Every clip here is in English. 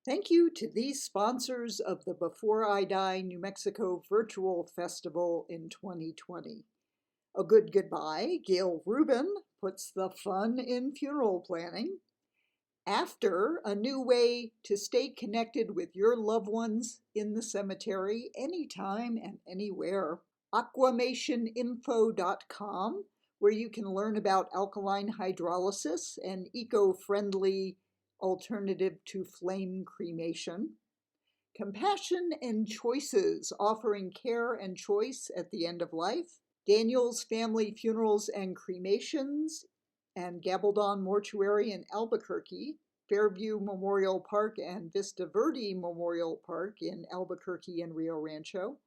Thank you to these sponsors of the Before I Die New Mexico Virtual Festival in 2020. A Good Goodbye, Gail Rubin puts the fun in funeral planning. After, a new way to stay connected with your loved ones in the cemetery anytime and anywhere. Aquamationinfo.com, where you can learn about alkaline hydrolysis and eco-friendly alternative to flame cremation. Compassion and Choices, offering care and choice at the end of life. Daniel's Family Funerals and Cremations and Gabaldon Mortuary in Albuquerque. Fairview Memorial Park and Vista Verde Memorial Park in Albuquerque and Rio Rancho.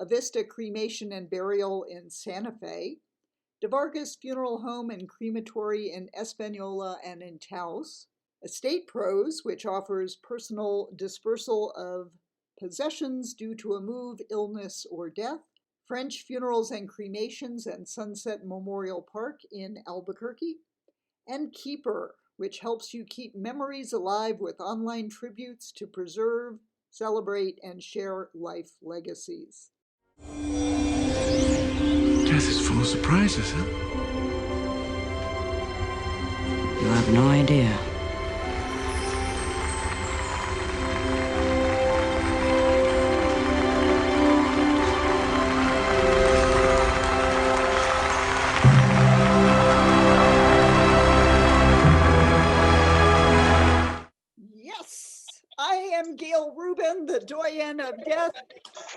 Avista Cremation and Burial in Santa Fe. DeVargas Funeral Home and Crematory in Espanola and in Taos. Estate Pros, which offers personal dispersal of possessions due to a move, illness, or death. French Funerals and Cremations and Sunset Memorial Park in Albuquerque. And Keeper, which helps you keep memories alive with online tributes to preserve, celebrate, and share life legacies. Death is full of surprises, huh? You have no idea. I am Gail Rubin, the Doyenne of Death.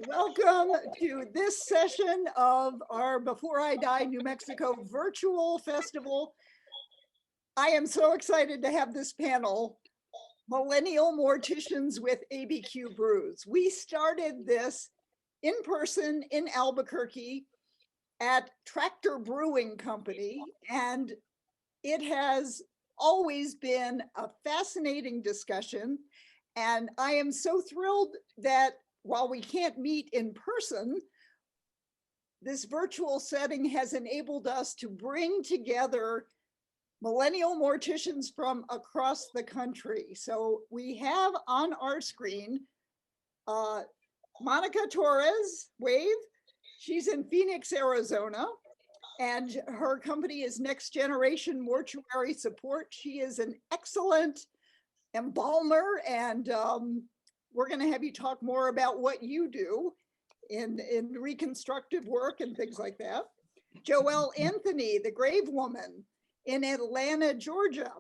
Welcome to this session of our Before I Die New Mexico Virtual Festival. I am so excited to have this panel, Millennial Morticians with ABQ Brews. We started this in person in Albuquerque at Tractor Brewing Company, and it has always been a fascinating discussion. And I am so thrilled that while we can't meet in person, this virtual setting has enabled us to bring together millennial morticians from across the country. So we have on our screen Monica Torres, wave. She's in Phoenix, Arizona, and her company is Next Generation Mortuary Support. She is an excellent embalmer, and we're going to have you talk more about what you do in reconstructive work and things like that. Joelle Anthony, the grave woman in Atlanta, Georgia.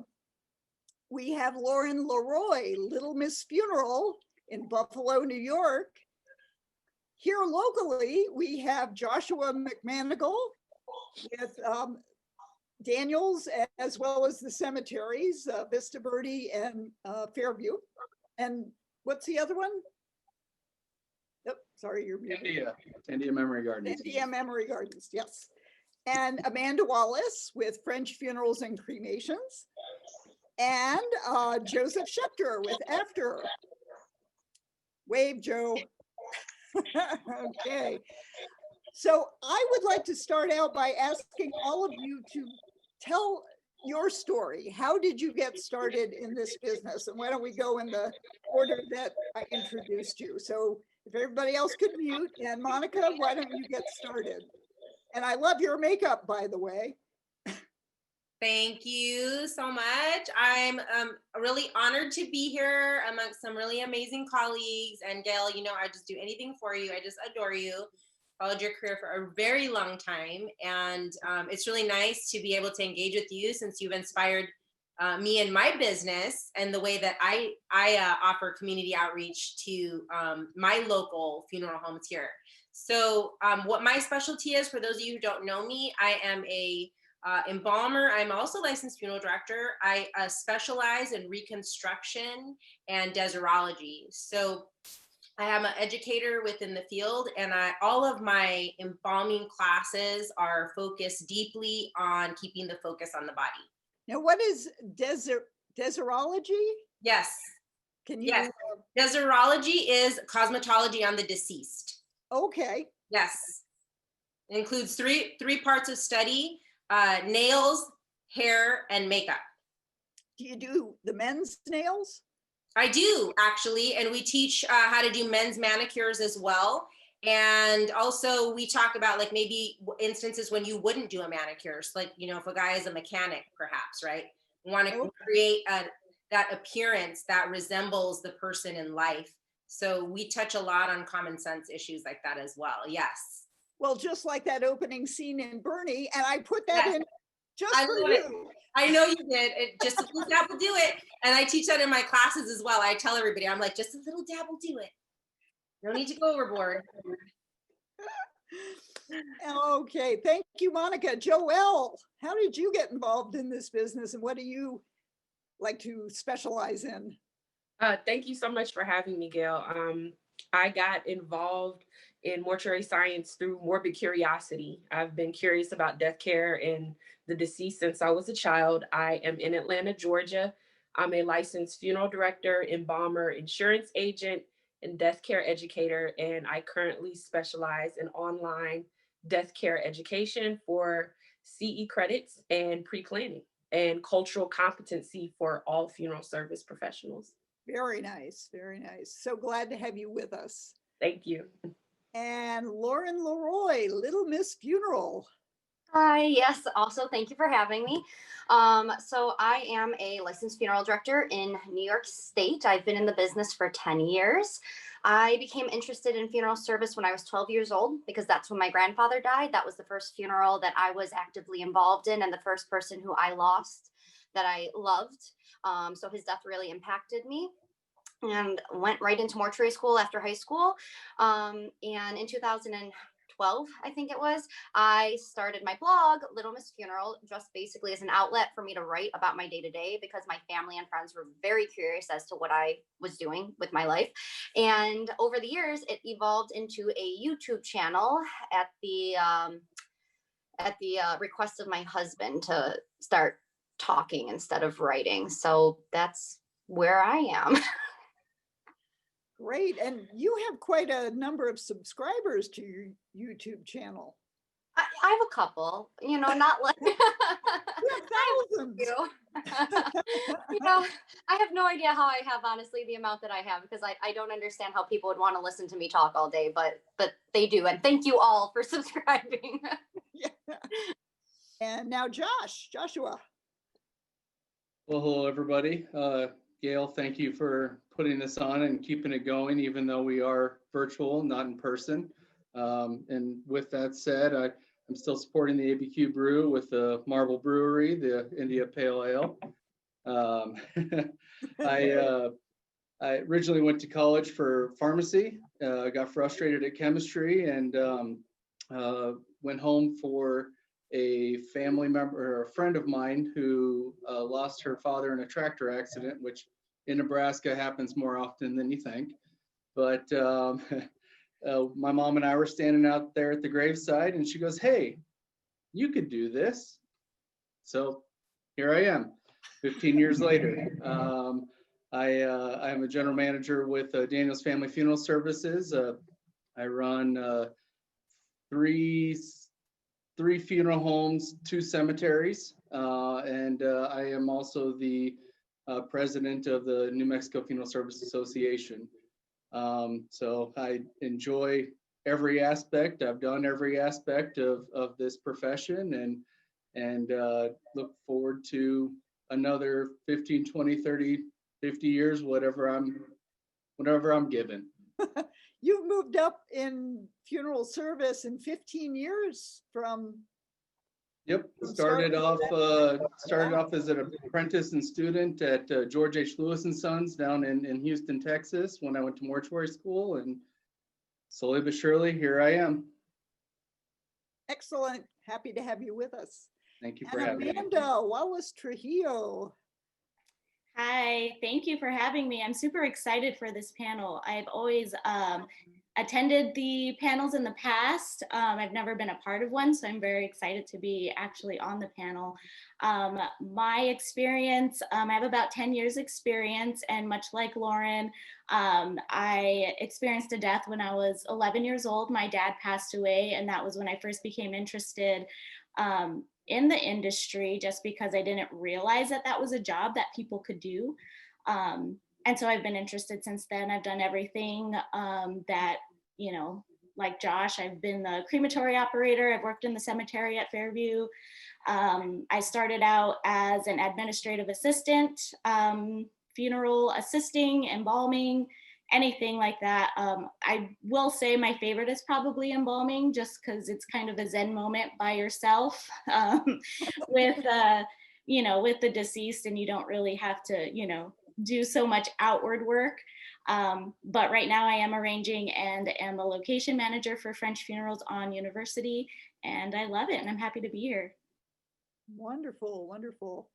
We have Lauren Leroy, Little Miss Funeral in Buffalo, New York. Here locally, we have Joshua McManigal with Daniels, as well as the cemeteries, Vista Verde and Fairview. And what's the other one? Oh, sorry, you're muted. India Memory Gardens. India Memory Gardens, yes. And Amanda Wallace with French Funerals and Cremations. And Joseph Schechter with After. Wave, Joe. Okay. So I would like to start out by asking all of you to tell your story. How did you get started in this business? And why don't we go in the order that I introduced you? So if everybody else could mute, and Monica, why don't you get started? And I love your makeup, by the way. Thank you so much. I'm really honored to be here amongst some really amazing colleagues. And Gail, you know, I just do anything for you. I just adore you. Followed your career for a very long time, and it's really nice to be able to engage with you since you've inspired me in my business and the way that I offer community outreach to my local funeral homes here. So what my specialty is, for those of you who don't know me, I am a embalmer. I'm also a licensed funeral director. I specialize in reconstruction and deserology. So I am an educator within the field, and all of my embalming classes are focused deeply on keeping the focus on the body. Now, what is deserology? Yes. Can you? Yes. Deserology is cosmetology on the deceased. Okay. Yes. It includes three parts of study: nails, hair, and makeup. Do you do the men's nails? I do actually, and we teach how to do men's manicures as well. And also we talk about like maybe instances when you wouldn't do a manicure. So like, if a guy is a mechanic, perhaps, right? We want to create that appearance that resembles the person in life. So we touch a lot on common sense issues like that as well. Yes. Well, just like that opening scene in Bernie, and I put that Yes. in just I for love it. you. I know you did. It just a little dab will do it. And I teach that in my classes as well. I tell everybody, I'm like, just a little dab will do it. No need to go overboard. Okay, thank you, Monica. Joelle, how did you get involved in this business, and what do you like to specialize in? Thank you so much for having me, Gail. I got involved in mortuary science through morbid curiosity. I've been curious about death care and the deceased since I was a child. I am in Atlanta, Georgia. I'm a licensed funeral director, embalmer, insurance agent, and death care educator. And I currently specialize in online death care education for CE credits and pre-planning and cultural competency for all funeral service professionals. Very nice, very nice. So glad to have you with us. Thank you. And Lauren Leroy, Little Miss Funeral. Hi, yes, also thank you for having me. So I am a licensed funeral director in New York State. I've been in the business for 10 years. I became interested in funeral service when I was 12 years old because that's when my grandfather died. That was the first funeral that I was actively involved in and the first person who I lost that I loved. So his death really impacted me. And went right into mortuary school after high school. And in 2012, I think it was, I started my blog, Little Miss Funeral, just basically as an outlet for me to write about my day-to-day because my family and friends were very curious as to what I was doing with my life. And over the years, it evolved into a YouTube channel at the request of my husband to start talking instead of writing. So that's where I am. Great. And you have quite a number of subscribers to your YouTube channel. I have a couple, not like thousands. I have no idea how I have, honestly, the amount that I have, because I don't understand how people would want to listen to me talk all day, but they do. And thank you all for subscribing. Yeah. And now Joshua. Well, hello, everybody. Gail, thank you for putting this on and keeping it going, even though we are virtual, not in person. And with that said, I'm still supporting the ABQ brew with the Marble Brewery, the India Pale Ale. I originally went to college for pharmacy, got frustrated at chemistry, and went home for a family member or a friend of mine who lost her father in a tractor accident, which in Nebraska happens more often than you think. But my mom and I were standing out there at the graveside and she goes, "Hey, you could do this." So here I am 15 years later. I am a general manager with Daniel's Family Funeral Services. I run three funeral homes, 2 cemeteries, and I am also the president of the New Mexico Funeral Service Association. So I enjoy every aspect. I've done every aspect of this profession, and look forward to another 15, 20, 30, 50 years, whatever I'm given. You've moved up in funeral service in 15 years from. Yep, started off as an apprentice and student at George H. Lewis and Sons down in Houston, Texas, when I went to mortuary school, and slowly but surely, here I am. Excellent. Happy to have you with us. Thank you for having me. Amanda Wallace Trujillo. Hi, thank you for having me. I'm super excited for this panel. I've always attended the panels in the past. I've never been a part of one, so I'm very excited to be actually on the panel. My experience, I have about 10 years experience, and much like Lauren, I experienced a death when I was 11 years old. My dad passed away, and that was when I first became interested in the industry, just because I didn't realize that that was a job that people could do. And so I've been interested since then. I've done everything that, you know, like Josh, I've been the crematory operator. I've worked in the cemetery at Fairview. I started out as an administrative assistant, funeral assisting, embalming, anything like that. I will say my favorite is probably embalming, just because it's kind of a Zen moment by yourself with, you know, with the deceased, and you don't really have to, you know, do so much outward work. But right now I am arranging and am a location manager for French Funerals on University, and I love it, and I'm happy to be here. Wonderful, wonderful.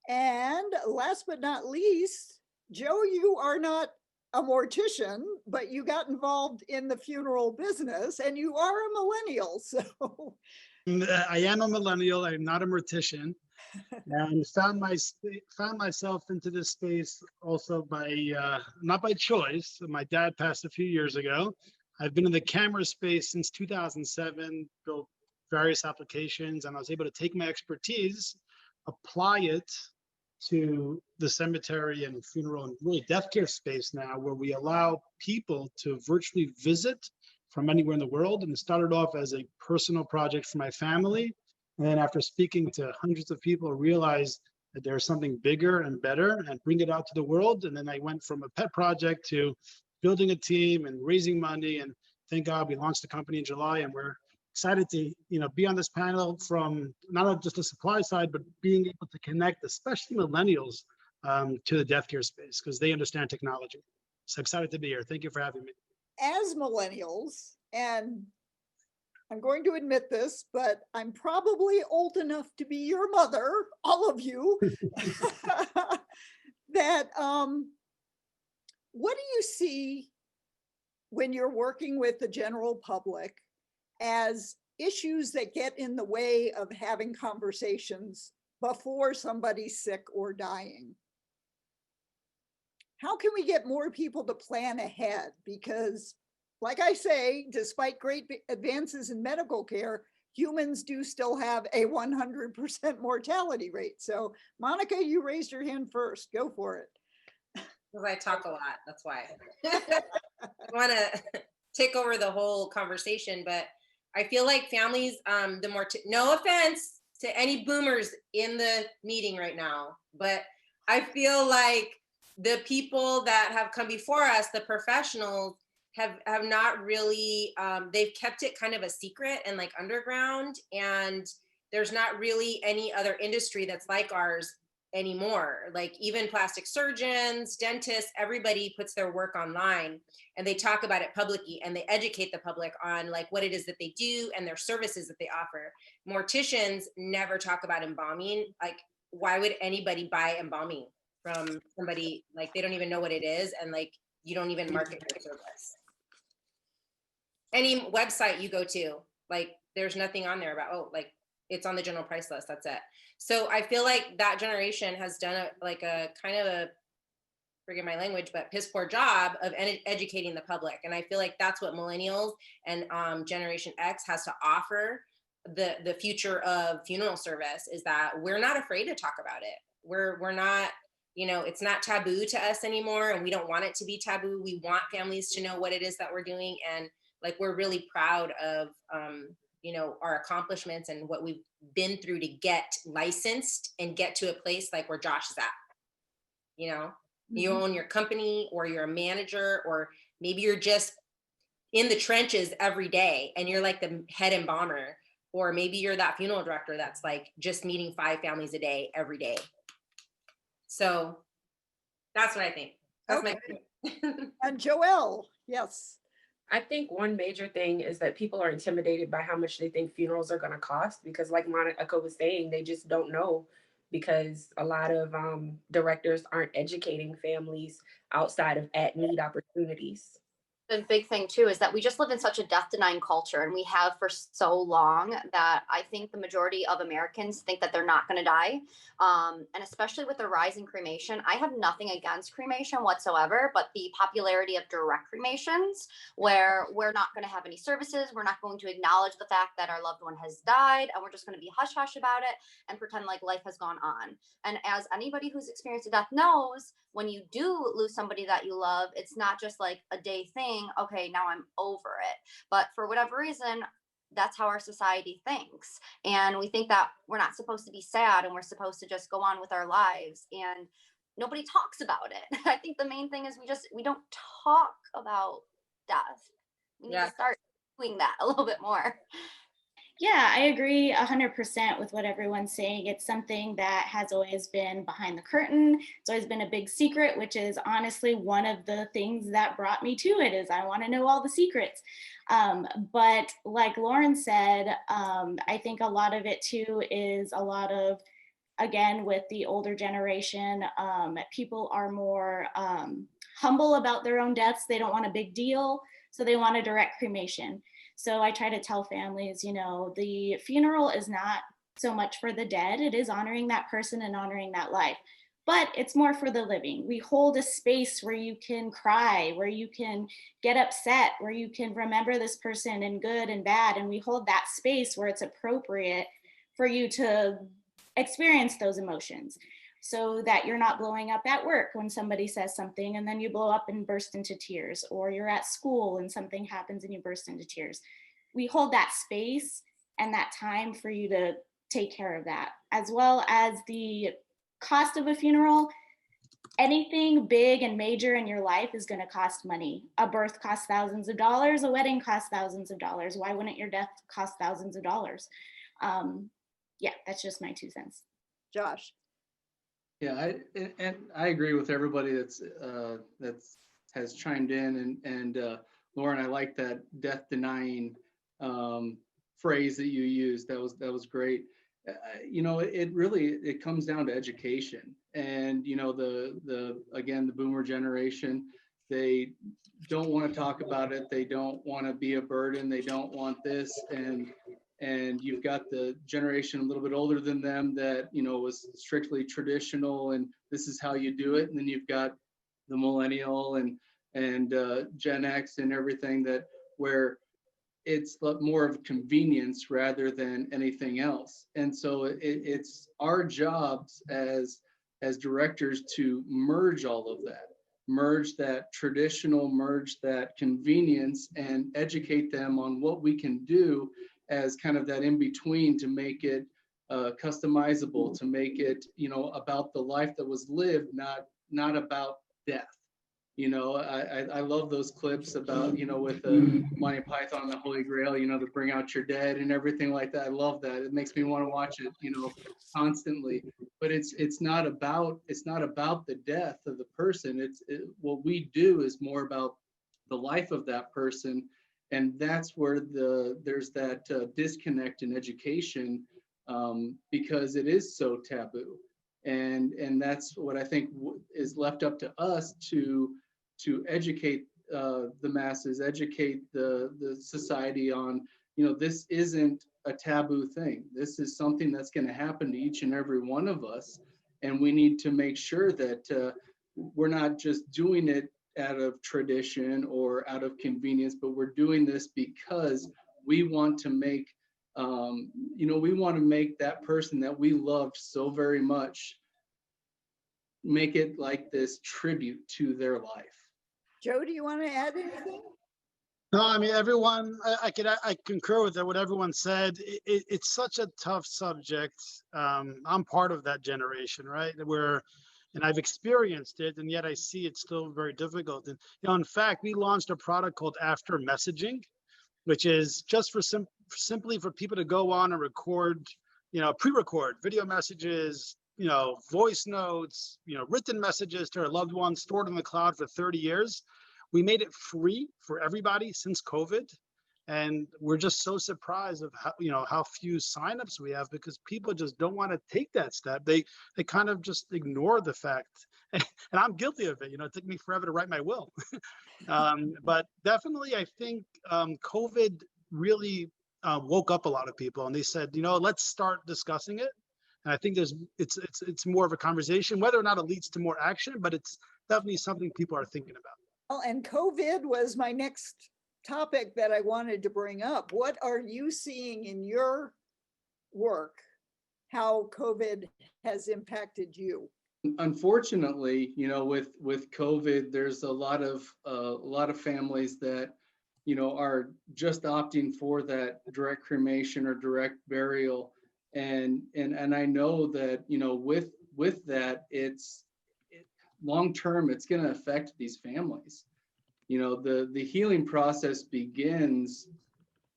And last but not least, Joe, you are not a mortician, but you got involved in the funeral business, and you are a millennial. So I am a millennial. I'm not a mortician, and found myself into this space also by not by choice. My dad passed a few years ago. I've been in the camera space since 2007, built various applications, and I was able to take my expertise, apply it to the cemetery and funeral and really death care space now, where we allow people to virtually visit from anywhere in the world. And it started off as a personal project for my family. And then after speaking to hundreds of people, I realized that there's something bigger and better and bring it out to the world. And then I went from a pet project to building a team and raising money. And thank God we launched the company in July, and we're excited to, you know, be on this panel from not just the supply side, but being able to connect, especially millennials, to the death care space, because they understand technology. So excited to be here. Thank you for having me. as millennials, and I'm going to admit this, but I'm probably old enough to be your mother, all of you, that what do you see when you're working with the general public as issues that get in the way of having conversations before somebody's sick or dying? How can we get more people to plan ahead? Because, like I say, despite great advances in medical care, humans do still have a 100% mortality rate. So, Monica, you raised your hand first. Go for it. Because I talk a lot, that's why. I want to take over the whole conversation, but I feel like families, no offense to any boomers in the meeting right now, but I feel like the people that have come before us, the professionals, have not really, they've kept it kind of a secret and like underground, and there's not really any other industry that's like ours anymore. Like even plastic surgeons, dentists, everybody puts their work online and they talk about it publicly, and they educate the public on like what it is that they do and their services that they offer. Morticians never talk about embalming. Like, why would anybody buy embalming from somebody? Like, they don't even know what it is, and like you don't even market your service. Any website you go to, like there's nothing on there about, oh, like it's on the general price list, that's it. So I feel like that generation has done a kind of a, forgive my language, but piss poor job of educating the public. And I feel like that's what millennials and Generation X has to offer the future of funeral service, is that we're not afraid to talk about it. We're not, you know, it's not taboo to us anymore, and we don't want it to be taboo. We want families to know what it is that we're doing, and like we're really proud of you know, our accomplishments and what we've been through to get licensed and get to a place like where Josh is at. You know, you own your company, or you're a manager, or maybe you're just in the trenches every day and you're like the head embalmer, or maybe you're that funeral director that's like just meeting 5 families a day every day. So that's what I think. That's Okay. my And Joelle, yes. I think one major thing is that people are intimidated by how much they think funerals are going to cost, because like Monica was saying, they just don't know, because a lot of directors aren't educating families outside of at-need opportunities. The big thing too is that we just live in such a death denying culture, and we have for so long, that I think the majority of Americans think that they're not going to die. And especially with the rise in cremation, I have nothing against cremation whatsoever, but the popularity of direct cremations, where we're not going to have any services, we're not going to acknowledge the fact that our loved one has died, and we're just going to be hush hush about it and pretend like life has gone on. And as anybody who's experienced a death knows, when you do lose somebody that you love, it's not just like a day thing. Okay, now I'm over it. But for whatever reason, that's how our society thinks. And we think that we're not supposed to be sad, and we're supposed to just go on with our lives. And nobody talks about it. I think the main thing is we don't talk about death. We need to start doing that a little bit more. Yeah, I agree 100% with what everyone's saying. It's something that has always been behind the curtain. It's always been a big secret, which is honestly one of the things that brought me to it, is I want to know all the secrets. But like Lauren said, I think a lot of it too is a lot of, again, with the older generation, people are more humble about their own deaths. They don't want a big deal, so they want a direct cremation. So I try to tell families, the funeral is not so much for the dead. It is honoring that person and honoring that life, but it's more for the living. We hold a space where you can cry, where you can get upset, where you can remember this person in good and bad. And we hold that space where it's appropriate for you to experience those emotions, so that you're not blowing up at work when somebody says something and then you blow up and burst into tears, or you're at school and something happens and you burst into tears. We hold that space and that time for you to take care of that, as well as the cost of a funeral. Anything big and major in your life is going to cost money. A birth costs thousands of dollars, a wedding costs thousands of dollars. Why wouldn't your death cost thousands of dollars? Yeah, that's just my 2 cents. Josh. Yeah, I agree with everybody that's has chimed in, and Lauren, I like that death denying phrase that you used. That was great. It comes down to education, and the boomer generation, they don't want to talk about it. They don't want to be a burden. They don't want this, and you've got the generation a little bit older than them that was strictly traditional, and this is how you do it. And then you've got the millennial and Gen X and everything, that where it's more of convenience rather than anything else. And so it's our jobs as directors to merge all of that, merge that traditional, merge that convenience, and educate them on what we can do as kind of that in between, to make it customizable, to make it about the life that was lived, not about death. I love those clips about with the Monty Python and the Holy Grail, to bring out your dead and everything like that. I love that. It makes me want to watch it constantly. But it's not about the death of the person. What we do is more about the life of that person. And that's where there's that disconnect in education, because it is so taboo, and that's what I think is left up to us to educate the masses, educate the society on, this isn't a taboo thing. This is something that's going to happen to each and every one of us, and we need to make sure that we're not just doing it out of tradition or out of convenience, but we're doing this because we want to make that person that we loved so very much, make it like this tribute to their life. Joe, do you want to add anything? No, I mean, everyone, I concur with what everyone said. It's such a tough subject. I'm part of that generation, right? And I've experienced it, and yet I see it's still very difficult. And in fact, we launched a product called After Messaging, which is just simply for people to go on and record, pre-record video messages, voice notes, written messages to our loved ones, stored in the cloud for 30 years. We made it free for everybody since COVID. And we're just so surprised of how, how few signups we have, because people just don't want to take that step. They kind of just ignore the fact, and I'm guilty of it. It took me forever to write my will. But definitely, I think COVID really woke up a lot of people, and they said, let's start discussing it. And I think it's more of a conversation, whether or not it leads to more action, but it's definitely something people are thinking about. Well, and COVID was my next topic that I wanted to bring up. What are you seeing in your work, how COVID has impacted you? Unfortunately, with COVID, there's a lot of families that, are just opting for that direct cremation or direct burial. And I know that, with that, long term, it's going to affect these families. The healing process begins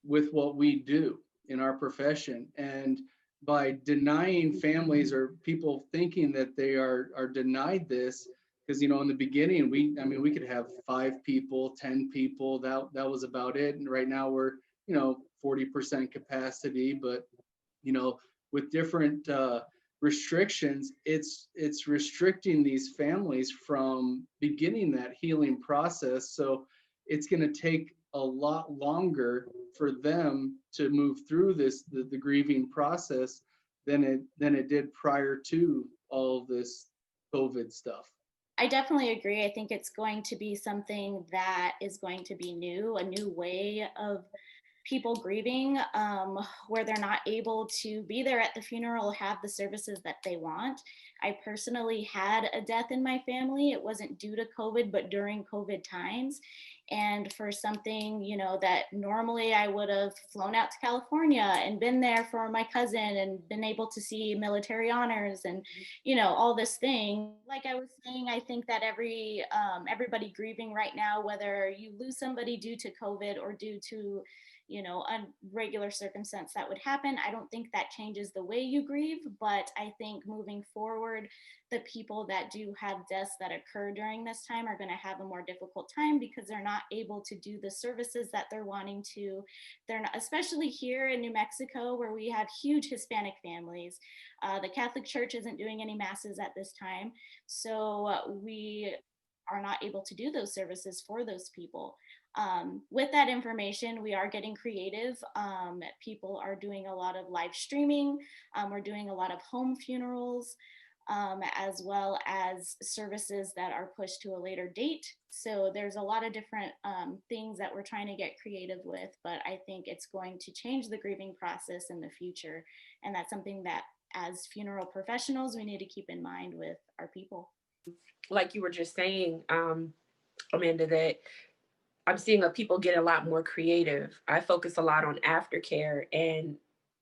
with what we do in our profession. And by denying families or people thinking that they are denied this, because in the beginning we could have 5 people, 10 people, that was about it. And right now we're 40% capacity, but with different restrictions, it's restricting these families from beginning that healing process. So it's going to take a lot longer for them to move through the grieving process than it did prior to all of this COVID stuff. I definitely agree. I think it's going to be something that is going to be new, a new way of people grieving, where they're not able to be there at the funeral, have the services that they want. I personally had a death in my family. It wasn't due to COVID, but during COVID times. And for something, that normally I would have flown out to California and been there for my cousin and been able to see military honors and, all this thing. Like I was saying, I think that everybody grieving right now, whether you lose somebody due to COVID or due to a regular circumstance that would happen, I don't think that changes the way you grieve. But I think moving forward, the people that do have deaths that occur during this time are going to have a more difficult time because they're not able to do the services that they're wanting to. They're not, especially here in New Mexico, where we have huge Hispanic families. The Catholic Church isn't doing any masses at this time, so we are not able to do those services for those people. With that information, we are getting creative. People are doing a lot of live streaming. We're doing a lot of home funerals, as well as services that are pushed to a later date. So there's a lot of different things that we're trying to get creative with, but I think it's going to change the grieving process in the future. And that's something that as funeral professionals, we need to keep in mind with our people. Like you were just saying, Amanda, that I'm seeing people get a lot more creative. I focus a lot on aftercare, and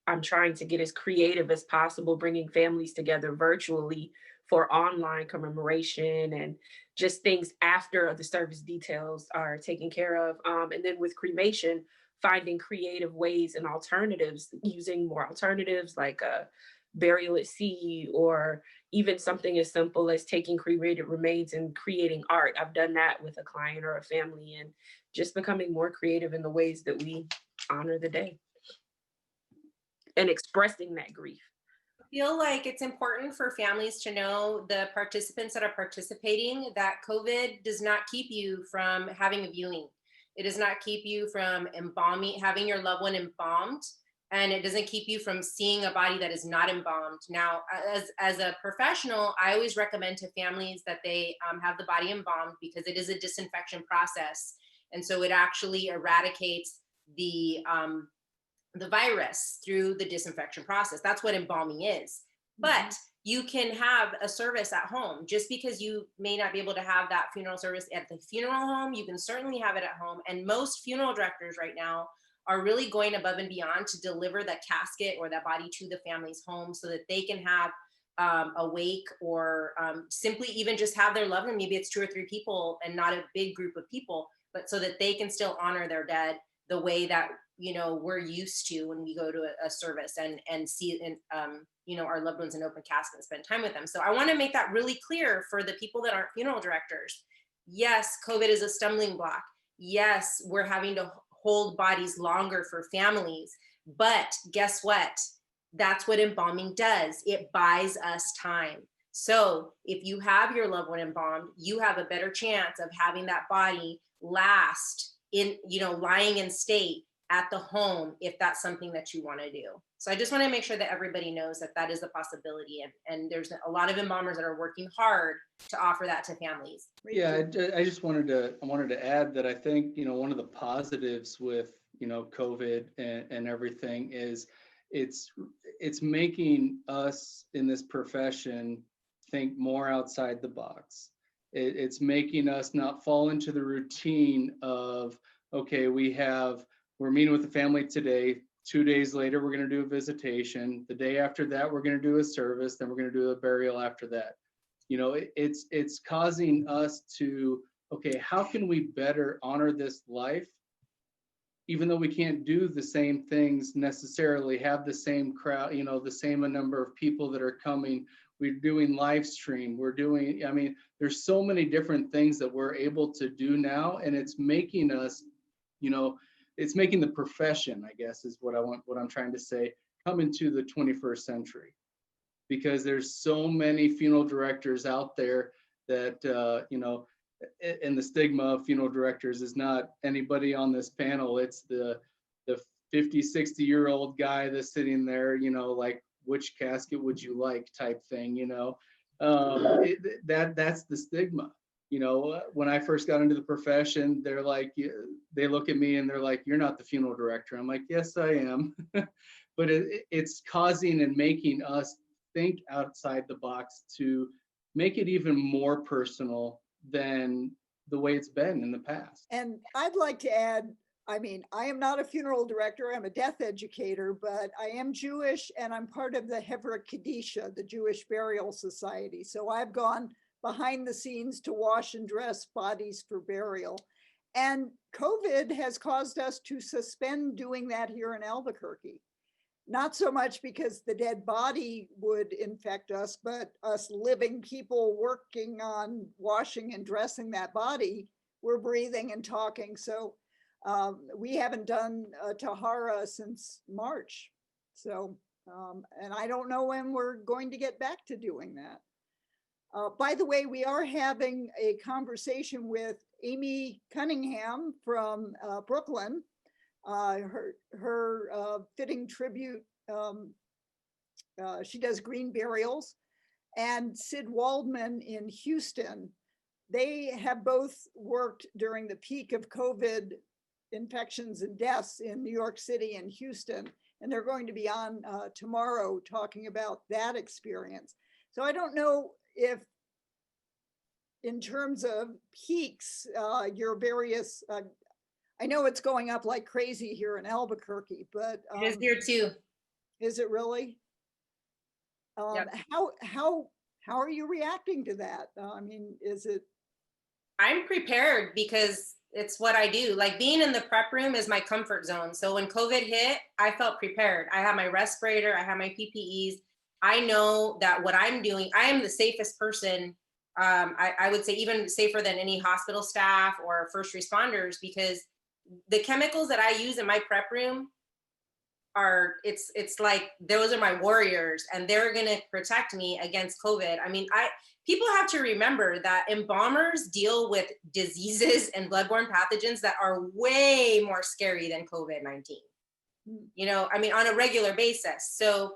I'm trying to get as creative as possible, bringing families together virtually for online commemoration and just things after the service details are taken care of. And then with cremation, finding creative ways and alternatives, using more alternatives like a burial at sea, or even something as simple as taking cremated remains and creating art. I've done that with a client or a family, and just becoming more creative in the ways that we honor the day and expressing that grief. I feel like it's important for families to know, the participants that are participating, that COVID does not keep you from having a viewing. It does not keep you from embalming, having your loved one embalmed. And it doesn't keep you from seeing a body that is not embalmed. Now, as a professional, I always recommend to families that they have the body embalmed, because it is a disinfection process. And so it actually eradicates the virus through the disinfection process. That's what embalming is. But you can have a service at home. Just because you may not be able to have that funeral service at the funeral home, you can certainly have it at home. And most funeral directors right now are really going above and beyond to deliver that casket or that body to the family's home, so that they can have a wake, or simply even just have their loved one. Maybe it's 2 or 3 people and not a big group of people, but so that they can still honor their dead the way that we're used to when we go to a service and see our loved ones in open casket and spend time with them. So I want to make that really clear for the people that aren't funeral directors. Yes, COVID is a stumbling block. Yes, we're having to hold bodies longer for families. But guess what? That's what embalming does. It buys us time. So if you have your loved one embalmed, you have a better chance of having that body last in, lying in state at the home, if that's something that you want to do. So I just want to make sure that everybody knows that that is a possibility. And there's a lot of embalmers that are working hard to offer that to families. Yeah, I just wanted to add that I think, one of the positives with, COVID and everything is it's making us in this profession think more outside the box. It's making us not fall into the routine of, okay, we're meeting with the family today. 2 days later, we're going to do a visitation. The day after that, we're going to do a service. Then we're going to do a burial after that. It's causing us to, okay, how can we better honor this life? Even though we can't do the same things necessarily, have the same crowd, the same number of people that are coming. We're doing live stream. There's so many different things that we're able to do now, and it's making us, it's making the profession, I guess, is what I'm trying to say, come into the 21st century. Because there's so many funeral directors out there that, and the stigma of funeral directors is not anybody on this panel. It's the 50, 60-year-old guy that's sitting there, like, which casket would you like type thing, that's the stigma. When I first got into the profession, they're like, they look at me and they're like, you're not the funeral director. I'm like, yes, I am. But it's causing and making us think outside the box to make it even more personal than the way it's been in the past. And I'd like to add, I am not a funeral director, I'm a death educator, but I am Jewish and I'm part of the Hevra Kadisha, the Jewish Burial Society. So I've gone behind the scenes to wash and dress bodies for burial. And COVID has caused us to suspend doing that here in Albuquerque. Not so much because the dead body would infect us, but us living people working on washing and dressing that body, we're breathing and talking. So we haven't done Tahara since March. So, and I don't know when we're going to get back to doing that. By the way, we are having a conversation with Amy Cunningham from Brooklyn. Her fitting tribute, she does green burials, and Sid Waldman in Houston. They have both worked during the peak of COVID infections and deaths in New York City and Houston, and they're going to be on tomorrow talking about that experience. So I don't know if, in terms of peaks, your various, I know it's going up like crazy here in Albuquerque, but it is here too. Is it really? Yep. How are you reacting to that? Is it? I'm prepared because it's what I do. Like, being in the prep room is my comfort zone. So when COVID hit, I felt prepared. I have my respirator, I have my PPEs. I know that what I'm doing, I am the safest person. I would say even safer than any hospital staff or first responders, because the chemicals that I use in my prep room are, it's like, those are my warriors and they're going to protect me against COVID. People have to remember that embalmers deal with diseases and bloodborne pathogens that are way more scary than COVID-19, on a regular basis. So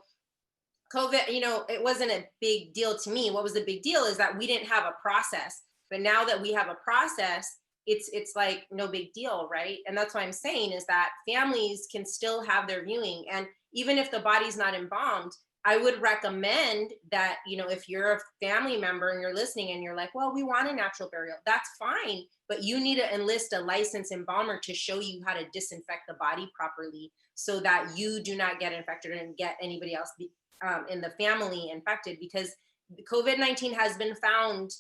COVID, it wasn't a big deal to me. What was the big deal is that we didn't have a process, but now that we have a process, it's like no big deal, right? And that's what I'm saying is that families can still have their viewing. And even if the body's not embalmed, I would recommend that, if you're a family member and you're listening and you're like, well, we want a natural burial, that's fine. But you need to enlist a licensed embalmer to show you how to disinfect the body properly so that you do not get infected and get anybody else in the family infected, because COVID-19 has been found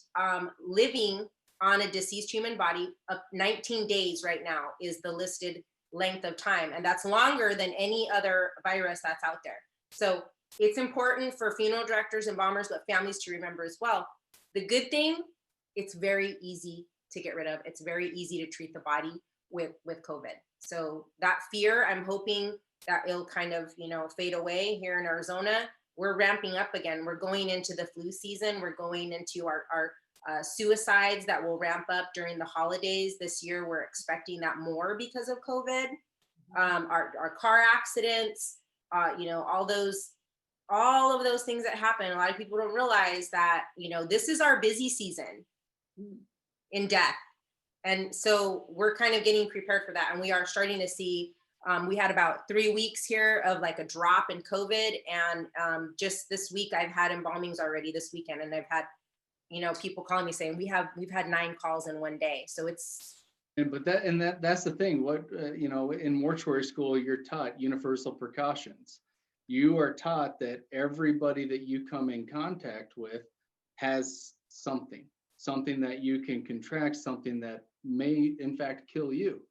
living on a deceased human body. 19 days right now is the listed length of time. And that's longer than any other virus that's out there. So it's important for funeral directors, embalmers, but families to remember as well. The good thing, it's very easy to get rid of. It's very easy to treat the body. with COVID. So that fear, I'm hoping that it'll kind of, fade away here in Arizona. We're ramping up again. We're going into the flu season. We're going into our suicides that will ramp up during the holidays. This year, we're expecting that more because of COVID. Our car accidents, all of those things that happen. A lot of people don't realize that, this is our busy season in death. And so we're kind of getting prepared for that. And we are starting to see, we had about 3 weeks here of like a drop in COVID. And just this week, I've had embalmings already this weekend. And I've had, people calling me saying, we've had 9 calls in one day. So it's. That's the thing. What, in mortuary school, you're taught universal precautions. You are taught that everybody that you come in contact with has something that you can contract, something that may in fact kill you.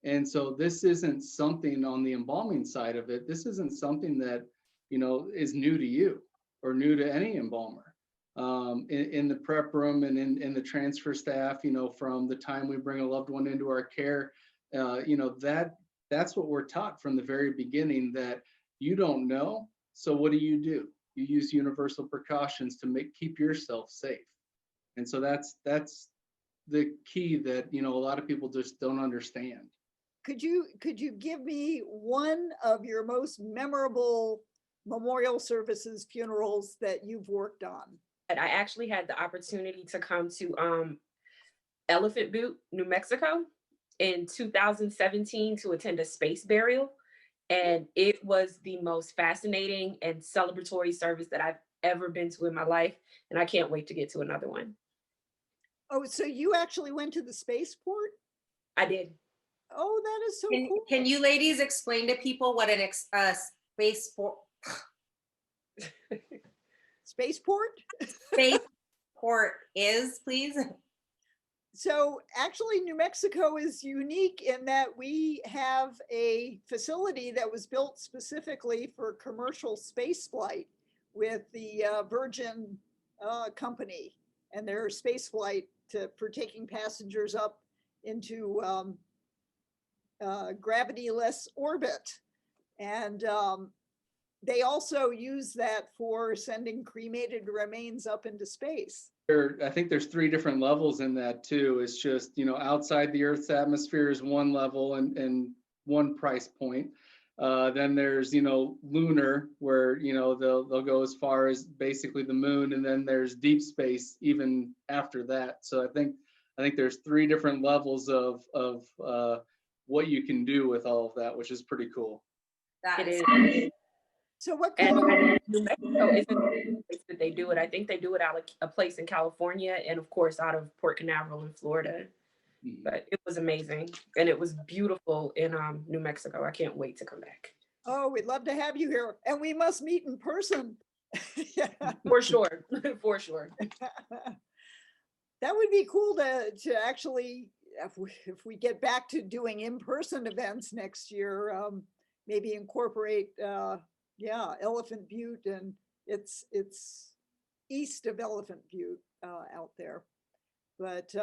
And so this isn't something on the embalming side of it. This isn't something that, is new to you or new to any embalmer. In the prep room and in the transfer staff, from the time we bring a loved one into our care, that's what we're taught from the very beginning, that you don't know. So what do? You use universal precautions to keep yourself safe. And so that's the key that, a lot of people just don't understand. Could you give me one of your most memorable memorial services, funerals that you've worked on? I actually had the opportunity to come to Elephant Butte, New Mexico in 2017 to attend a space burial. And it was the most fascinating and celebratory service that I've ever been to in my life. And I can't wait to get to another one. Oh, so you actually went to the spaceport? I did. Oh, that is so cool. Can you ladies explain to people what an spaceport? Spaceport? Spaceport is, please? So actually, New Mexico is unique in that we have a facility that was built specifically for commercial space flight with the Virgin company and their space flight for taking passengers up into gravity-less orbit. And they also use that for sending cremated remains up into space. I think there's 3 different levels in that too. It's just, outside the Earth's atmosphere is one level and one price point. Then there's, lunar, where, they'll go as far as basically the moon, and then there's deep space even after that. So I think there's 3 different levels of what you can do with all of that, which is pretty cool. It is. So what And kind of... New Mexico isn't the place that they do it. I think they do it out of a place in California and of course out of Port Canaveral in Florida. But it was amazing and it was beautiful in New Mexico. I can't wait to come back. Oh, we'd love to have you here, and we must meet in person. Yeah. For sure, for sure. That would be cool to actually, if we get back to doing in-person events next year, maybe incorporate Elephant Butte, and it's east of Elephant Butte out there. But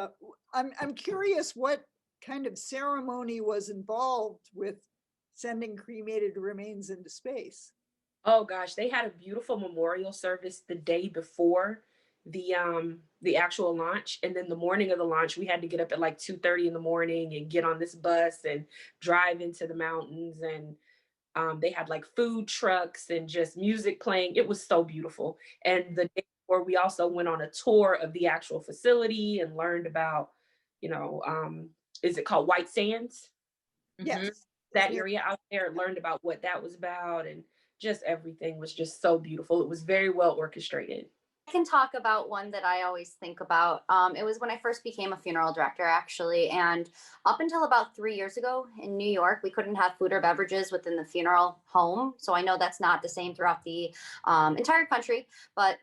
I'm curious what kind of ceremony was involved with sending cremated remains into space. Oh gosh, they had a beautiful memorial service the day before the actual launch, and then the morning of the launch we had to get up at like 2:30 in the morning and get on this bus and drive into the mountains, and they had like food trucks and just music playing. It was so beautiful. And the day before, we also went on a tour of the actual facility and learned about, is it called White Sands? Yes. That area out there, learned about what that was about, and just everything was just so beautiful. It was very well orchestrated. I can talk about one that I always think about. It was when I first became a funeral director, actually. And up until about 3 years ago in New York, we couldn't have food or beverages within the funeral home. So I know that's not the same throughout the entire country, but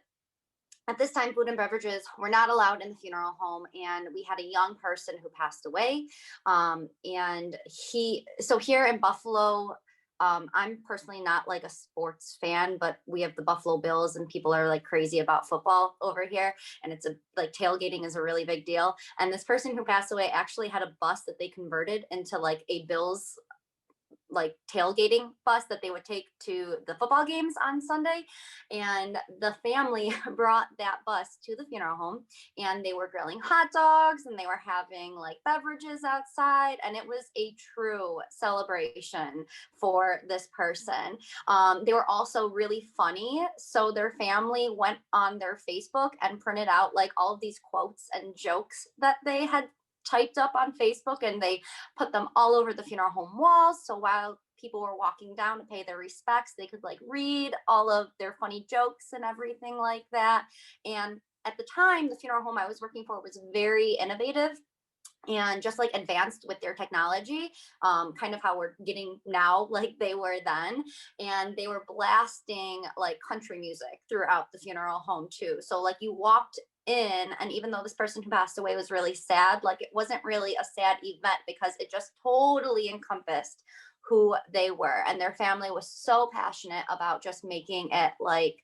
at this time, food and beverages were not allowed in the funeral home, and we had a young person who passed away. So here in Buffalo, I'm personally not like a sports fan, but we have the Buffalo Bills and people are like crazy about football over here. And it's like tailgating is a really big deal. And this person who passed away actually had a bus that they converted into like a Bills like tailgating bus that they would take to the football games on Sunday. And the family brought that bus to the funeral home, and they were grilling hot dogs and they were having like beverages outside. And it was a true celebration for this person. They were also really funny. So their family went on their Facebook and printed out like all of these quotes and jokes that they had typed up on Facebook, and they put them all over the funeral home walls. So while people were walking down to pay their respects, they could like read all of their funny jokes and everything like that. And at the time, the funeral home I was working for was very innovative and just like advanced with their technology, kind of how we're getting now, like they were then. And they were blasting like country music throughout the funeral home too. So like you walked in, and even though this person who passed away was really sad, like it wasn't really a sad event because it just totally encompassed who they were. And their family was so passionate about just making it like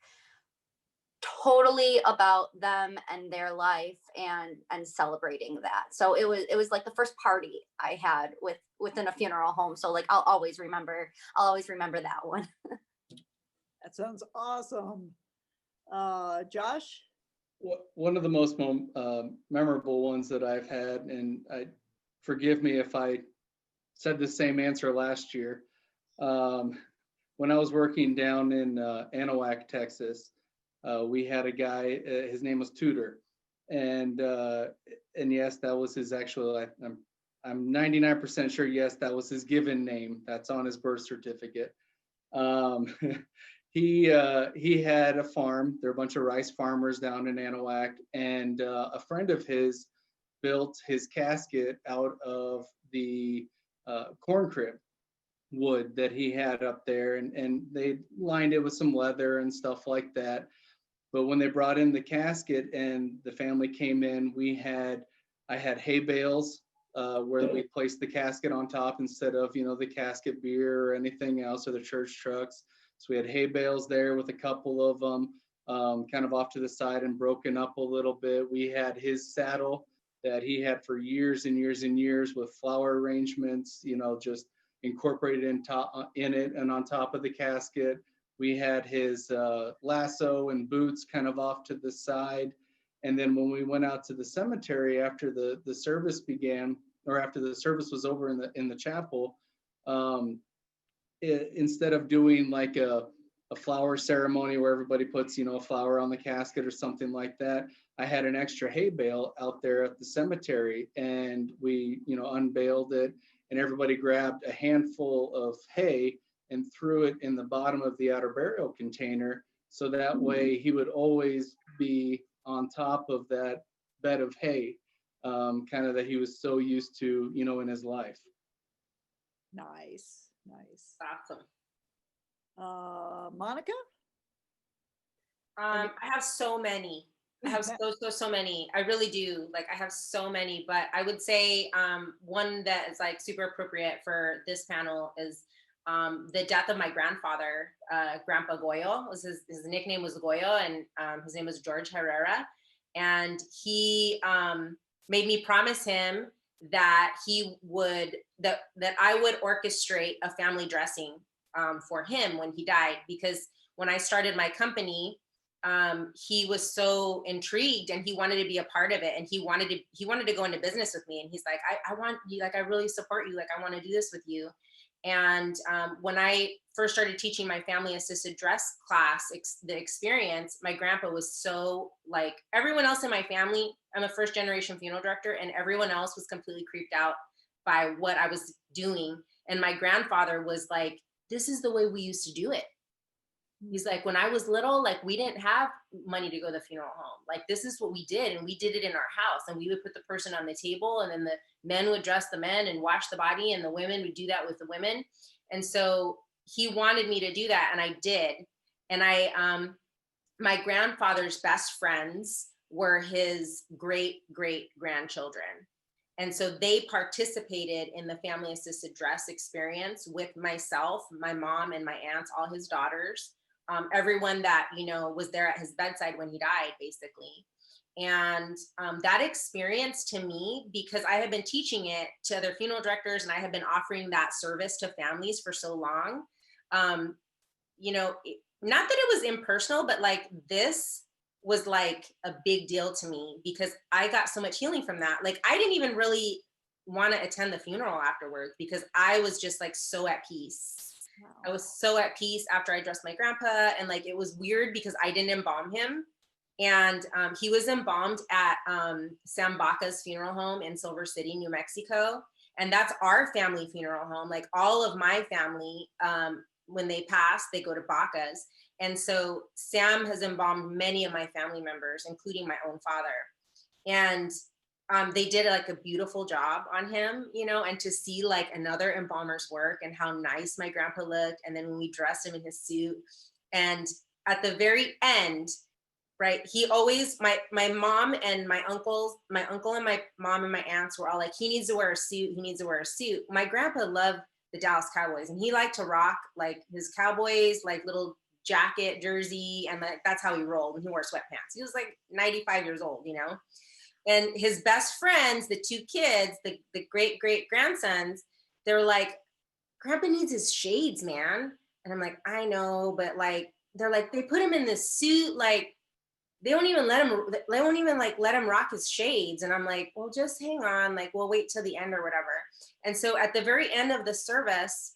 totally about them and their life and celebrating that. So it was like the first party I had within a funeral home. So like I'll always remember that one. That sounds awesome. Josh? One of the most memorable ones that I've had, and forgive me if I said the same answer last year. When I was working down in Anahuac, Texas, we had a guy, his name was Tudor. And yes, that was his actual, I'm 99% sure, yes, that was his given name. That's on his birth certificate. He had a farm. There were a bunch of rice farmers down in Anahuac, and a friend of his built his casket out of the corn crib wood that he had up there, and they lined it with some leather and stuff like that. But when they brought in the casket and the family came in, I had hay bales where we placed the casket on top instead of, the casket beer or anything else, or the church trucks. So we had hay bales there with a couple of them kind of off to the side and broken up a little bit. We had his saddle that he had for years and years and years with flower arrangements, just incorporated in it and on top of the casket. We had his lasso and boots kind of off to the side. And then when we went out to the cemetery after the service began, or after the service was over in the chapel, instead of doing like a flower ceremony where everybody puts, a flower on the casket or something like that, I had an extra hay bale out there at the cemetery, and we, unveiled it, and everybody grabbed a handful of hay and threw it in the bottom of the outer burial container. So that way he would always be on top of that bed of hay, kind of that he was so used to, in his life. Nice. Awesome. Monica? I have so many. I have so many. I really do. Like, I have so many, but I would say one that is like super appropriate for this panel is the death of my grandfather, Grandpa Goyo. His nickname was Goyo, and his name was George Herrera. And he made me promise him that that I would orchestrate a family dressing for him when he died, because when I started my company, he was so intrigued and he wanted to be a part of it, and he wanted to go into business with me. And he's like, I want you, like, I really support you. Like, I want to do this with you. And when I first started teaching my family assisted dress class, the experience, my grandpa was so, like, everyone else in my family, I'm a first generation funeral director, and everyone else was completely creeped out by what I was doing. And my grandfather was like, this is the way we used to do it. He's like, when I was little, like, we didn't have money to go to the funeral home. Like, this is what we did. And we did it in our house. And we would put the person on the table, and then the men would dress the men and wash the body, and the women would do that with the women. And so he wanted me to do that, and I did. And my grandfather's best friends were his great grandchildren. And so they participated in the family assisted dress experience with myself, my mom, and my aunts, all his daughters, everyone that, you know, was there at his bedside when he died, basically. And that experience to me, because I had been teaching it to other funeral directors and I had been offering that service to families for so long, you know, not that it was impersonal, but like this was like a big deal to me because I got so much healing from that. Like I didn't even really want to attend the funeral afterwards because I was just like so at peace. Wow. I was so at peace after I dressed my grandpa, and like it was weird because I didn't embalm him. And he was embalmed at Sam Baca's funeral home in Silver City, New Mexico. And that's our family funeral home. Like all of my family, when they pass, they go to Baca's. And so Sam has embalmed many of my family members, including my own father. And they did like a beautiful job on him, you know, and to see like another embalmer's work and how nice my grandpa looked. And then when we dressed him in his suit, and at the very end, right, he always, my mom and my uncle and my mom and my aunts were all like, he needs to wear a suit, he needs to wear a suit. My grandpa loved the Dallas Cowboys, and he liked to rock like his Cowboys, like little jacket, jersey, and like that's how he rolled, and he wore sweatpants. He was like 95 years old, you know. And his best friends, the two kids, the great grandsons, they were like, Grandpa needs his shades, man. And I'm like, I know, but like, they're like, they put him in this suit, like they won't even let him rock his shades. And I'm like, well, just hang on, like we'll wait till the end or whatever. And so at the very end of the service,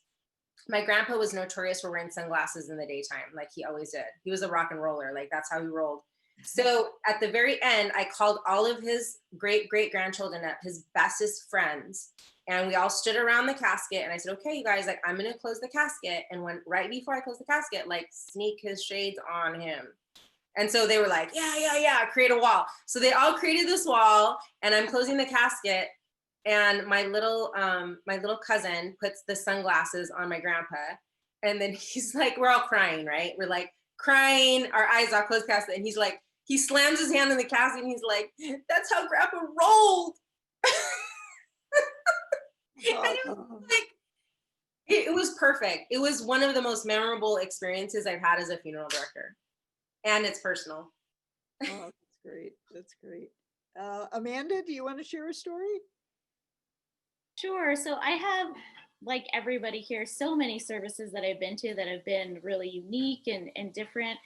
my grandpa was notorious for wearing sunglasses in the daytime, like he always did. He was a rock and roller, like that's how he rolled. So at the very end, I called all of his great grandchildren up, his bestest friends, and we all stood around the casket. And I said, okay, you guys, like I'm gonna close the casket. And when right before I close the casket, like sneak his shades on him. And so they were like, yeah, create a wall. So they all created this wall, and I'm closing the casket. And my little cousin puts the sunglasses on my grandpa. And then he's like, we're all crying, right? We're like crying, our eyes all closed casket. And he's like, he slams his hand in the casket and he's like, that's how grandpa rolled. And it was like, it was perfect. It was one of the most memorable experiences I've had as a funeral director. And it's personal. Oh, that's great. That's great. Amanda, do you want to share a story? Sure. So I have, like everybody here, so many services that I've been to that have been really unique and different.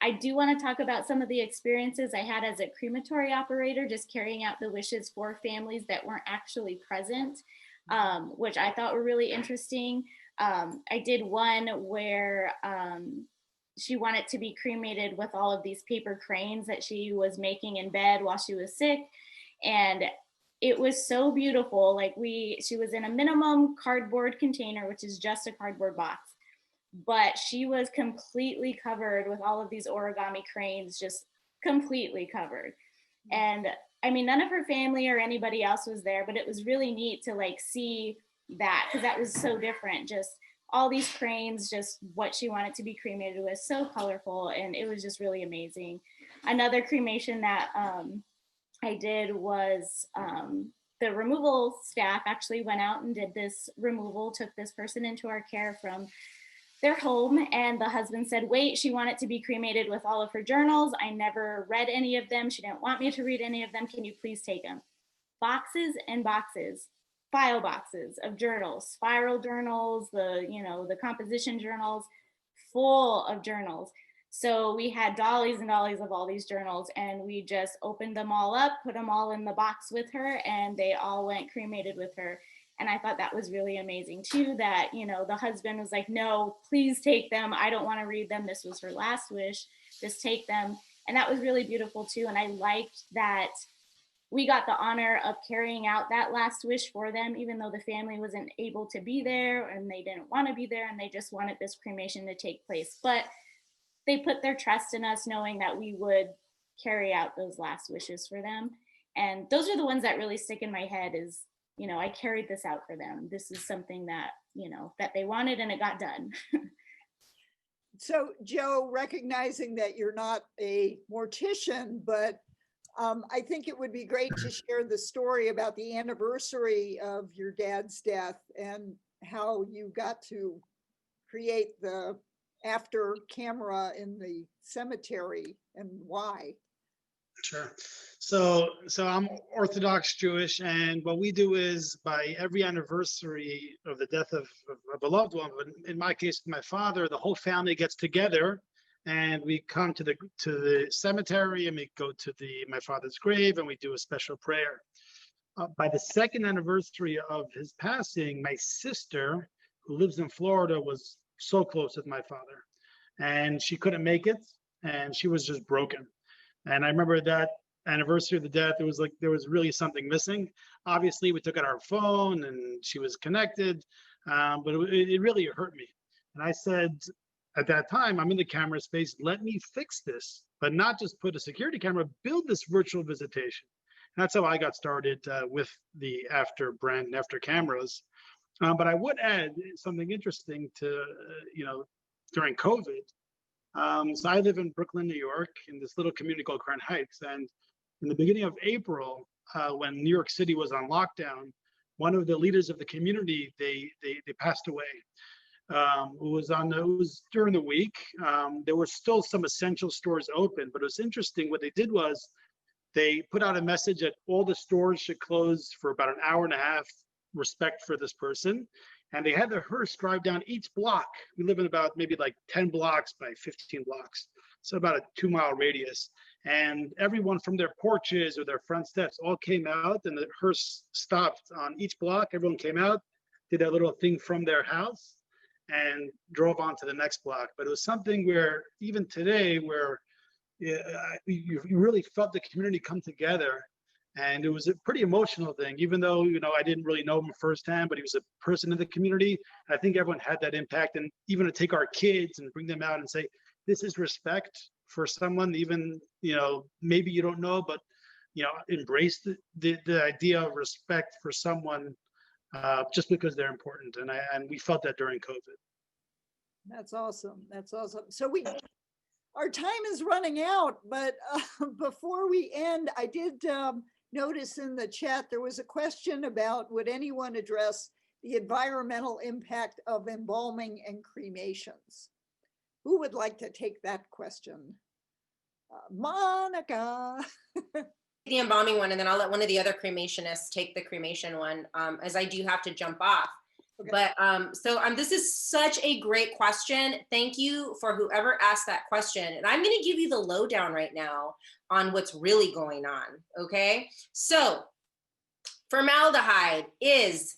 I do want to talk about some of the experiences I had as a crematory operator, just carrying out the wishes for families that weren't actually present, which I thought were really interesting. I did one where she wanted to be cremated with all of these paper cranes that she was making in bed while she was sick. And it was so beautiful. Like she was in a minimum cardboard container, which is just a cardboard box, but she was completely covered with all of these origami cranes, just completely covered. And I mean, none of her family or anybody else was there, but it was really neat to like see that, because that was so different. Just all these cranes, just what she wanted to be cremated with, so colorful, and it was just really amazing. Another cremation that I did was the removal staff actually went out and did this removal, took this person into our care from their home, and the husband said, wait, she wanted to be cremated with all of her journals. I never read any of them. She didn't want me to read any of them. Can you please take them? Boxes and boxes, file boxes of journals, spiral journals, the composition journals, full of journals. So we had dollies and dollies of all these journals, and we just opened them all up, put them all in the box with her, and they all went cremated with her. And I thought that was really amazing too, that, the husband was like, no, please take them. I don't want to read them. This was her last wish. Just take them. And that was really beautiful too. And I liked that we got the honor of carrying out that last wish for them, even though the family wasn't able to be there and they didn't want to be there and they just wanted this cremation to take place. But they put their trust in us, knowing that we would carry out those last wishes for them. And those are the ones that really stick in my head is, I carried this out for them. This is something that, that they wanted, and it got done. So, Joe, recognizing that you're not a mortician, but I think it would be great to share the story about the anniversary of your dad's death and how you got to create the after camera in the cemetery and why. Sure. So I'm Orthodox Jewish, and what we do is by every anniversary of the death of a loved one, but in my case, my father, the whole family gets together, and we come to the cemetery, and we go to my father's grave, and we do a special prayer. By the second anniversary of his passing, my sister, who lives in Florida, was so close with my father, and she couldn't make it, and she was just broken. And I remember that anniversary of the death, it was like there was really something missing. Obviously, we took out our phone and she was connected, but it really hurt me. And I said, at that time, I'm in the camera space, let me fix this, but not just put a security camera, build this virtual visitation. And that's how I got started with the brand and after cameras. But I would add something interesting to, during COVID. So I live in Brooklyn, New York, in this little community called Crown Heights. And in the beginning of April, when New York City was on lockdown, one of the leaders of the community, they passed away. It was during the week. There were still some essential stores open, but it was interesting. What they did was they put out a message that all the stores should close for about an hour and a half, respect for this person. And they had the hearse drive down each block. We live in about maybe like 10 blocks by 15 blocks. So about a 2-mile radius. And everyone from their porches or their front steps all came out, and the hearse stopped on each block. Everyone came out, did that little thing from their house, and drove on to the next block. But it was something where even today, where you really felt the community come together. And it was a pretty emotional thing, even though, I didn't really know him firsthand, but he was a person in the community. I think everyone had that impact. And even to take our kids and bring them out and say, this is respect for someone, even, maybe you don't know, but, embrace the idea of respect for someone just because they're important. And we felt that during COVID. That's awesome. That's awesome. So our time is running out, but before we end, I did notice in the chat, there was a question about, would anyone address the environmental impact of embalming and cremations? Who would like to take that question? Monica. The embalming one, and then I'll let one of the other cremationists take the cremation one, as I do have to jump off. Okay. But this is such a great question. Thank you for whoever asked that question. And I'm going to give you the lowdown right now on what's really going on. Okay. So formaldehyde is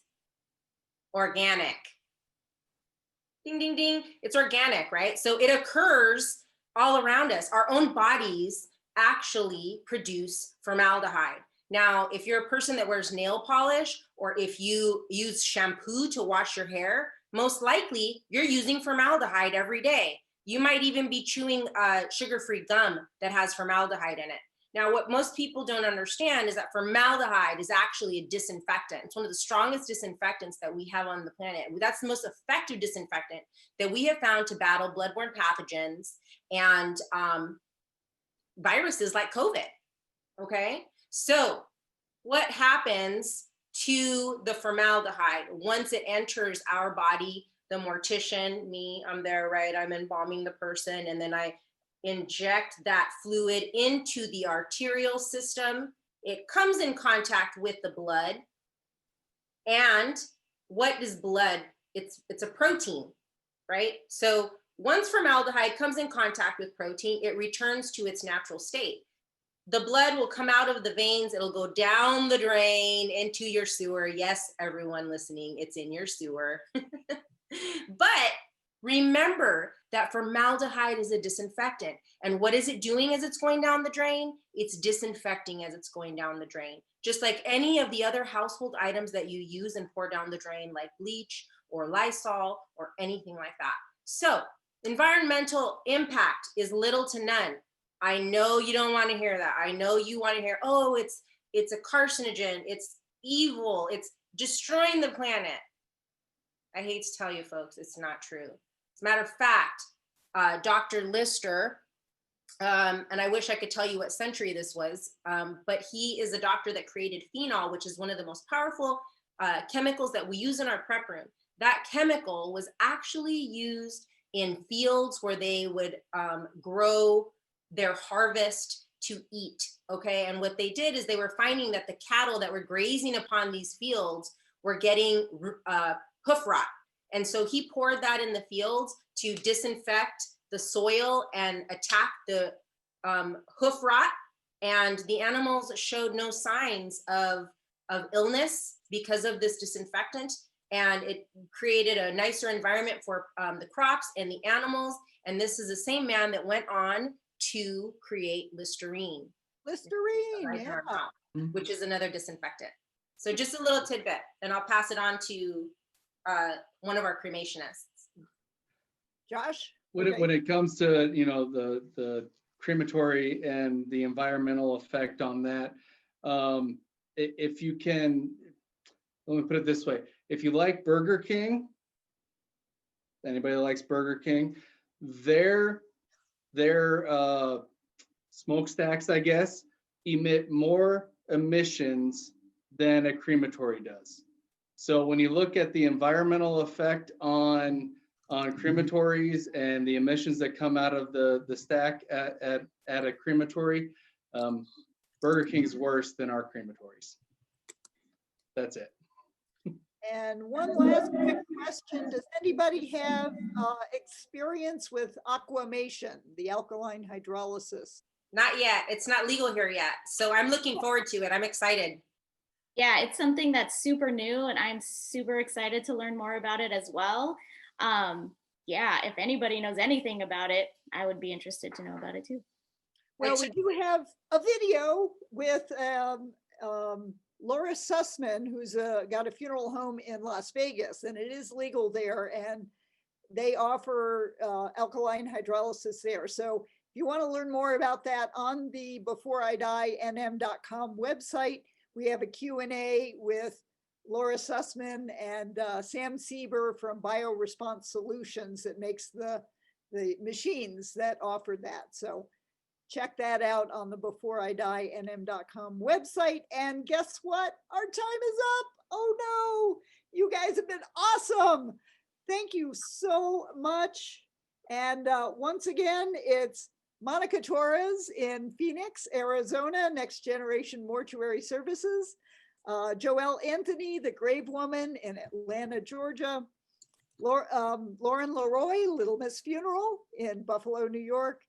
organic. Ding, ding, ding. It's organic, right? So it occurs all around us. Our own bodies actually produce formaldehyde. Now, if you're a person that wears nail polish, or if you use shampoo to wash your hair, most likely you're using formaldehyde every day. You might even be chewing sugar-free gum that has formaldehyde in it. Now, what most people don't understand is that formaldehyde is actually a disinfectant. It's one of the strongest disinfectants that we have on the planet. That's the most effective disinfectant that we have found to battle bloodborne pathogens and viruses like COVID, okay? So what happens to the formaldehyde once it enters our body? The mortician, me, I'm there, right? I'm embalming the person, and then I inject that fluid into the arterial system. It comes in contact with the blood. And what is blood? It's a protein, right? So once formaldehyde comes in contact with protein, it returns to its natural state. The blood will come out of the veins. It'll go down the drain into your sewer. Yes, everyone listening, it's in your sewer. But remember that formaldehyde is a disinfectant. And what is it doing as it's going down the drain? It's disinfecting as it's going down the drain. Just like any of the other household items that you use and pour down the drain, like bleach or Lysol or anything like that. So environmental impact is little to none. I know you don't want to hear that. I know you want to hear, oh, it's a carcinogen, it's evil, it's destroying the planet. I hate to tell you folks, it's not true. As a matter of fact, Dr. Lister And I wish I could tell you what century this was, but he is a doctor that created phenol, which is one of the most powerful chemicals that we use in our prep room. That chemical was actually used in fields where they would grow their harvest to eat, okay? And what they did is they were finding that the cattle that were grazing upon these fields were getting hoof rot. And so he poured that in the fields to disinfect the soil and attack the hoof rot. And the animals showed no signs of illness because of this disinfectant. And it created a nicer environment for the crops and the animals. And this is the same man that went on to create Listerine. Listerine, yeah. Which is another disinfectant. So just a little tidbit, and I'll pass it on to one of our cremationists. Josh? When it comes to, you know, the crematory and the environmental effect on that, if you can, let me put it this way. If you like Burger King, anybody that likes Burger King, their smokestacks, I guess, emit more emissions than a crematory does. So when you look at the environmental effect on crematories and the emissions that come out of the stack at a crematory, Burger King is worse than our crematories. That's it. And one last quick question. Does anybody have experience with aquamation, the alkaline hydrolysis? Not yet. It's not legal here yet. So I'm looking forward to it. I'm excited. Yeah, it's something that's super new, and I'm super excited to learn more about it as well. Yeah, if anybody knows anything about it, I would be interested to know about it too. Well, we do have a video with Laura Sussman, who's got a funeral home in Las Vegas, and it is legal there, and they offer alkaline hydrolysis there. So if you want to learn more about that, on the beforeidinm.com website, we have a Q&A with Laura Sussman and Sam Sieber from BioResponse Solutions that makes the machines that offer that. So check that out on the beforeidinm.com website. And guess what? Our time is up. Oh no, you guys have been awesome. Thank you so much. And once again, it's Monica Torres in Phoenix, Arizona, Next Generation Mortuary Services. Joelle Anthony, the Grave Woman in Atlanta, Georgia. Lauren Leroy, Little Miss Funeral in Buffalo, New York.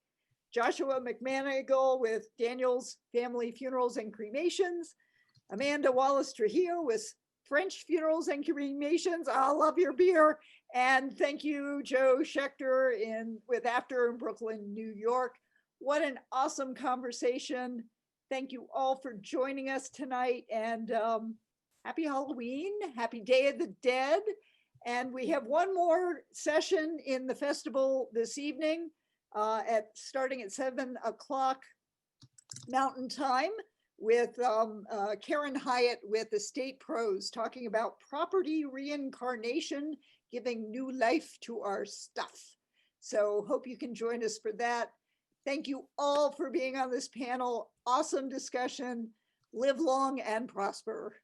Joshua McManigal with Daniel's Family Funerals and Cremations. Amanda Wallace Trujillo with French Funerals and Cremations. I love your beer. And thank you, Joe Schechter with After in Brooklyn, New York. What an awesome conversation. Thank you all for joining us tonight, and happy Halloween, happy Day of the Dead. And we have one more session in the festival this evening starting at 7 o'clock Mountain Time with Karen Hyatt with Estate Pros talking about property reincarnation, giving new life to our stuff. So hope you can join us for that. Thank you all for being on this panel. Awesome discussion. Live long and prosper.